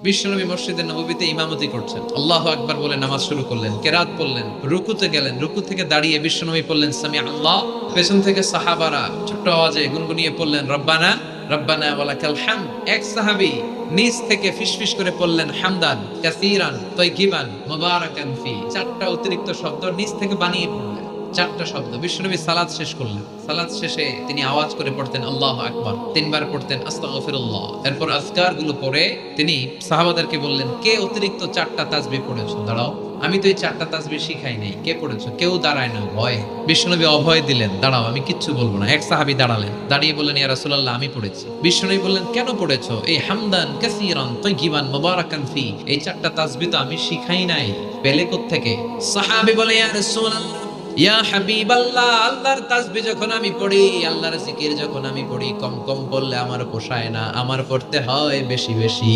বিশ্বনবী মসজিদে নববীতে ইমামতি করছেন, আল্লাহু আকবার বলে নামাজ শুরু করলেন, কেরাত পড়লেন, রুকুতে গেলেন, রুকু থেকে দাঁড়িয়ে বিশ্বনবী পড়লেন সামি আল্লাহ। পেছন থেকে সাহাবারা ছোট্ট আওয়াজে গুনগুনিয়ে পড়লেন রব্বানা রব্বানা ওয়ালাকাল হামদ। এক সাহাবী নিচ থেকে ফিসফিস করে পড়লেন হামদান কাসীরান তাইয়িবান মুবারাকান ফি। চারটা অতিরিক্ত শব্দ নিচ থেকে বানিয়ে পড়লেন, চারটা শব্দ। বিশ্বনবী সালাত শেষ করলেন, সালাত শেষে তিনি আওয়াজ করে পড়তেন আল্লাহু আকবার, তিনবার পড়তেন আস্তাগফিরুল্লাহ। এরপর আজকার গুলো পড়ে তিনি সাহাবাদেরকে বললেন, কে অতিরিক্ত চারটা তাসবিহ পড়েছো? দাঁড়াও, আমি তো এই চারটা তাসবিহ শিখাই নাই, কে পড়েছো? কেউ দাঁড়ায় না, ভয়। বিশ্বনবী অভয় দিলেন, দাঁড়াও আমি কিচ্ছু বলবো না। এক সাহাবী দাঁড়ালেন, দাঁড়িয়ে বললেন ইয়া রাসূলুল্লাহ আমি পড়েছি। বিশ্বনবী বললেন কেন পড়েছো? এই হামদান কাসীরান তাইয়িবান মুবারাকান ফি, এই চারটা তাসবিহ তো আমি শিখাই নাই, পেলে কোত্থেকে? সাহাবী বলে ইয়া রাসূলুল্লাহ ইয়া হাবিবাল্লাহ, আল্লাহর তাসবিহ যখন আমি পড়ি, আল্লাহর জিকির যখন আমি পড়ি, কম কম পড়লে আমার পোষায় না, আমার পড়তে হয় বেশি বেশি।